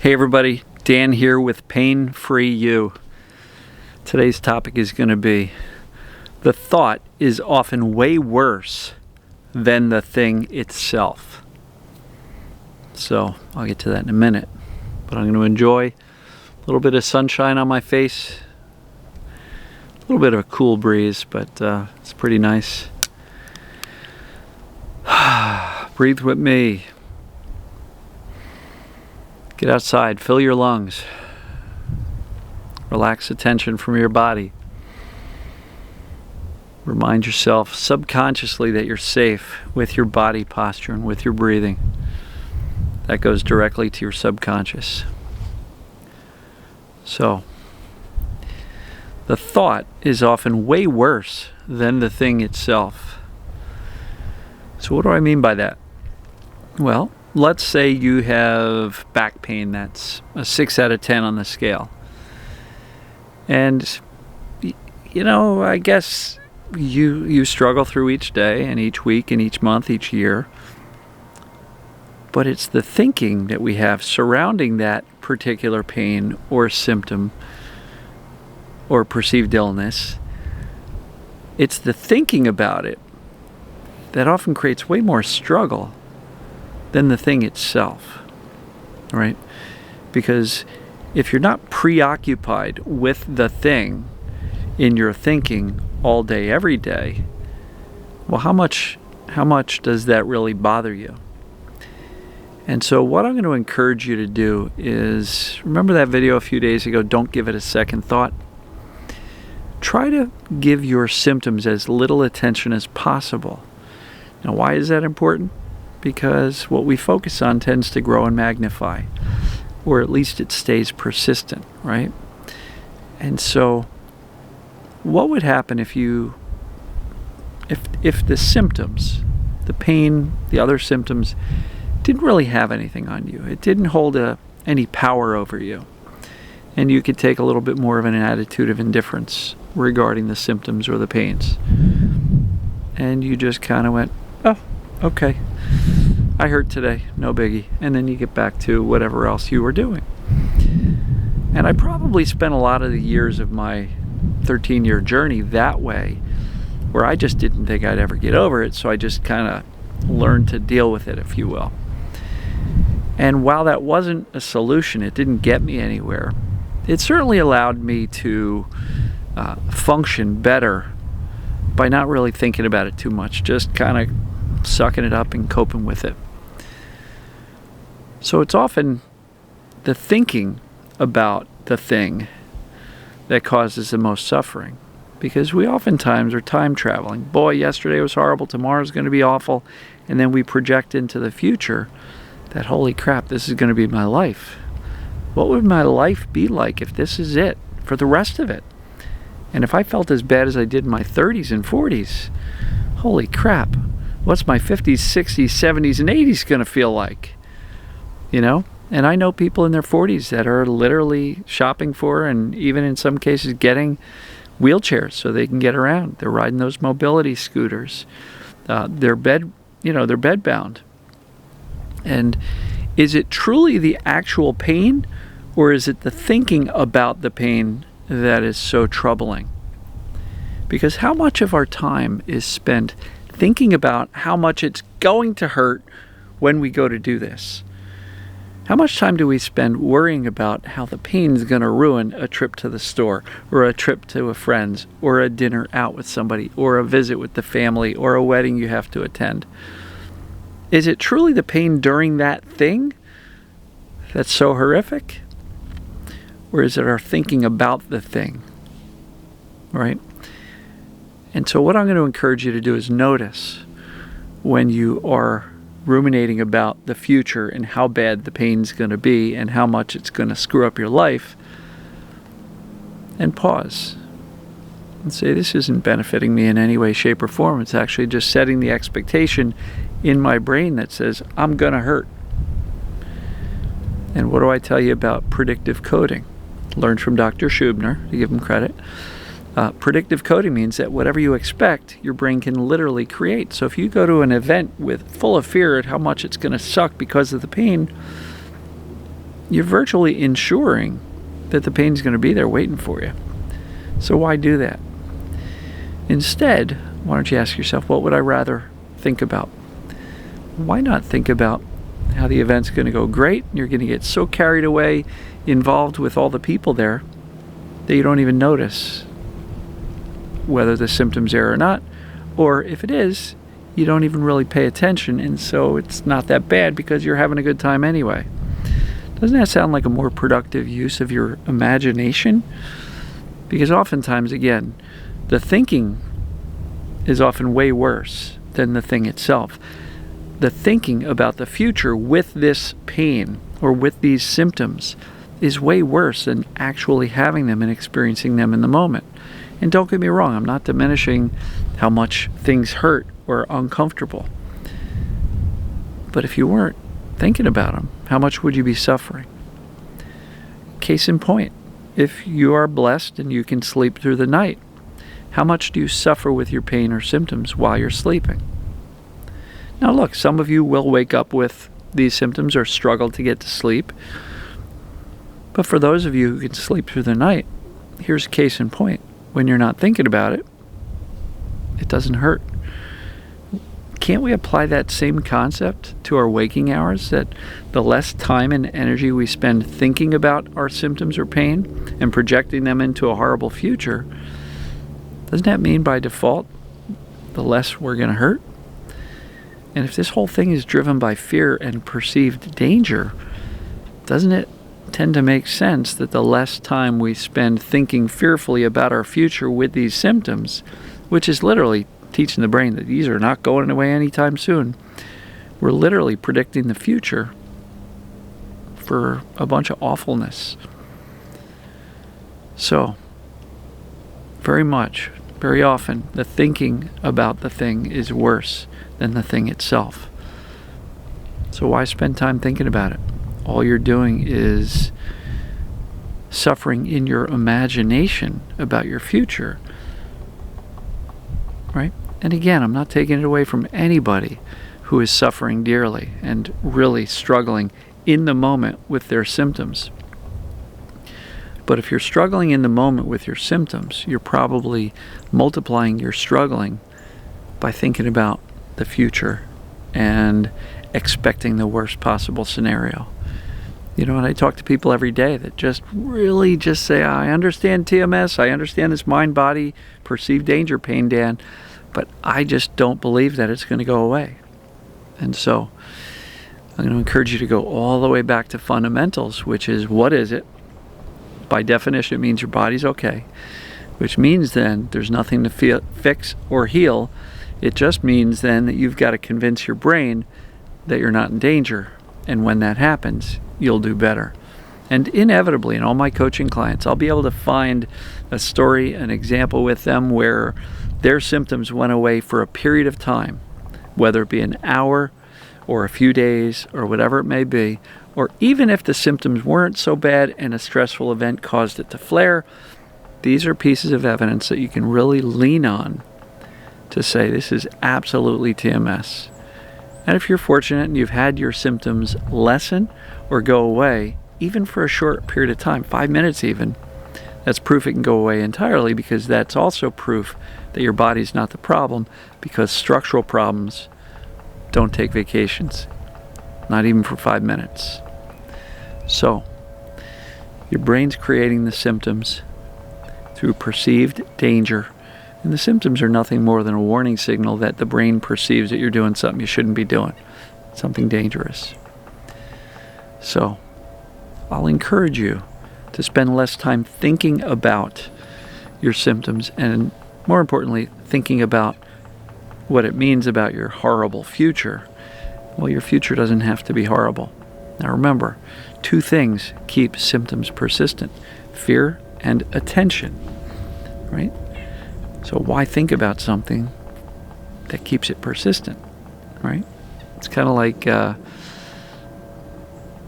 Hey everybody, Dan here with Pain Free You. Today's topic is going to be, the thought is often way worse than the thing itself. So I'll get to that in a minute, but I'm going to enjoy a little bit of sunshine on my face, a little bit of a cool breeze, but it's pretty nice. Breathe with me. Get outside, fill your lungs. Relax the tension from your body. Remind yourself subconsciously that you're safe with your body posture and with your breathing. That goes directly to your subconscious. So, the thought is often way worse than the thing itself. So what do I mean by that? Well, let's say you have back pain that's a 6 out of 10 on the scale. And, I guess you struggle through each day and each week and each month, each year. But it's the thinking that we have surrounding that particular pain or symptom or perceived illness. It's the thinking about it that often creates way more struggle than the thing itself, right? Because if you're not preoccupied with the thing in your thinking all day, every day, well, how much does that really bother you? And so what I'm going to encourage you to do is, remember that video a few days ago, don't give it a second thought? Try to give your symptoms as little attention as possible. Now, why is that important? Because what we focus on tends to grow and magnify, or at least it stays persistent, right? And so what would happen if the symptoms, the pain, the other symptoms, didn't really have anything on you? It didn't hold any power over you, and you could take a little bit more of an attitude of indifference regarding the symptoms or the pains, and you just kind of went, oh, okay, I hurt today, no biggie. And then you get back to whatever else you were doing. And I probably spent a lot of the years of my 13-year journey that way, where I just didn't think I'd ever get over it, so I just kind of learned to deal with it, if you will. And while that wasn't a solution, it didn't get me anywhere, it certainly allowed me to function better by not really thinking about it too much, just kind of sucking it up and coping with it. So it's often the thinking about the thing that causes the most suffering, because we oftentimes are time traveling. Boy, yesterday was horrible, tomorrow's going to be awful, and then we project into the future that, holy crap, this is going to be my life. What would my life be like if this is it for the rest of it? And if I felt as bad as I did in my 30s and 40s, holy crap, what's my 50s, 60s, 70s, and 80s going to feel like? And I know people in their 40s that are literally shopping for, and even in some cases getting, wheelchairs so they can get around. They're riding those mobility scooters. They're bedbound. And is it truly the actual pain, or is it the thinking about the pain that is so troubling? Because how much of our time is spent thinking about how much it's going to hurt when we go to do this? How much time do we spend worrying about how the pain is going to ruin a trip to the store, or a trip to a friend's, or a dinner out with somebody, or a visit with the family, or a wedding you have to attend? Is it truly the pain during that thing that's so horrific? Or is it our thinking about the thing, right? And so what I'm going to encourage you to do is notice when you are ruminating about the future and how bad the pain's going to be and how much it's going to screw up your life, and pause and say, this isn't benefiting me in any way, shape, or form. It's actually just setting the expectation in my brain that says, I'm going to hurt. And what do I tell you about predictive coding? Learned from Dr. Schubner, to give him credit. Predictive coding means that whatever you expect, your brain can literally create. So if you go to an event with full of fear at how much it's going to suck because of the pain, you're virtually ensuring that the pain's going to be there waiting for you. So why do that? Instead, why don't you ask yourself, what would I rather think about? Why not think about how the event's going to go great, and you're going to get so carried away, involved with all the people there, that you don't even notice whether the symptom's there or not, or if it is, you don't even really pay attention, and so it's not that bad because you're having a good time anyway. Doesn't that sound like a more productive use of your imagination? Because oftentimes, again, the thinking is often way worse than the thing itself. The thinking about the future with this pain or with these symptoms is way worse than actually having them and experiencing them in the moment. And don't get me wrong, I'm not diminishing how much things hurt or are uncomfortable. But if you weren't thinking about them, how much would you be suffering? Case in point, if you are blessed and you can sleep through the night, how much do you suffer with your pain or symptoms while you're sleeping? Now look, some of you will wake up with these symptoms or struggle to get to sleep. But for those of you who can sleep through the night, here's a case in point. When you're not thinking about it, it doesn't hurt. Can't we apply that same concept to our waking hours, that the less time and energy we spend thinking about our symptoms or pain and projecting them into a horrible future, doesn't that mean by default the less we're going to hurt? And if this whole thing is driven by fear and perceived danger, doesn't it tend to make sense that the less time we spend thinking fearfully about our future with these symptoms, which is literally teaching the brain that these are not going away anytime soon, we're literally predicting the future for a bunch of awfulness. So, very often, the thinking about the thing is worse than the thing itself. So why spend time thinking about it? All you're doing is suffering in your imagination about your future, right? And again, I'm not taking it away from anybody who is suffering dearly and really struggling in the moment with their symptoms. But if you're struggling in the moment with your symptoms, you're probably multiplying your struggling by thinking about the future and expecting the worst possible scenario. You know, and I talk to people every day that just say, I understand TMS, I understand this mind-body perceived danger pain, Dan, but I just don't believe that it's going to go away. And so I'm going to encourage you to go all the way back to fundamentals, which is, what is it? By definition, it means your body's okay, which means then there's nothing to fix or heal. It just means then that you've got to convince your brain that you're not in danger. And when that happens, you'll do better. And inevitably, in all my coaching clients, I'll be able to find a story, an example with them where their symptoms went away for a period of time, whether it be an hour or a few days or whatever it may be, or even if the symptoms weren't so bad and a stressful event caused it to flare. These are pieces of evidence that you can really lean on to say this is absolutely TMS. And if you're fortunate and you've had your symptoms lessen or go away, even for a short period of time, 5 minutes even, that's proof it can go away entirely, because that's also proof that your body's not the problem, because structural problems don't take vacations, not even for 5 minutes. So, your brain's creating the symptoms through perceived danger, and the symptoms are nothing more than a warning signal that the brain perceives that you're doing something you shouldn't be doing, something dangerous. So, I'll encourage you to spend less time thinking about your symptoms and, more importantly, thinking about what it means about your horrible future. Well, your future doesn't have to be horrible. Now remember, 2 things keep symptoms persistent: fear and attention, right? So why think about something that keeps it persistent, right? It's kind of like,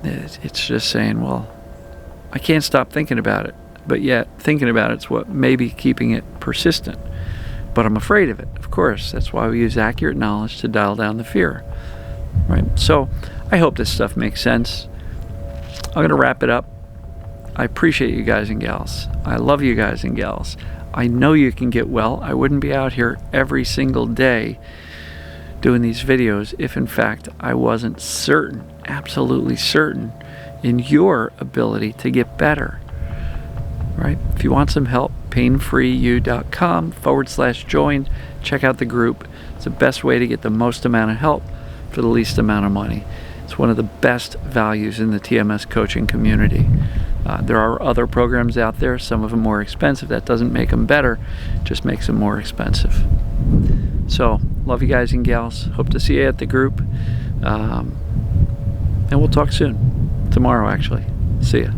it's just saying, well, I can't stop thinking about it, but yet thinking about it's what may be keeping it persistent. But I'm afraid of it, of course. That's why we use accurate knowledge to dial down the fear, right? So I hope this stuff makes sense. I'm going to wrap it up. I appreciate you guys and gals. I love you guys and gals. I know you can get well. I wouldn't be out here every single day doing these videos if in fact I wasn't certain, absolutely certain, in your ability to get better. Right? If you want some help, painfreeyou.com/join. Check out the group. It's the best way to get the most amount of help for the least amount of money. It's one of the best values in the TMS coaching community. There are other programs out there, some of them more expensive. That doesn't make them better, just makes them more expensive. So, love you guys and gals. Hope to see you at the group. And we'll talk soon. Tomorrow, actually. See ya.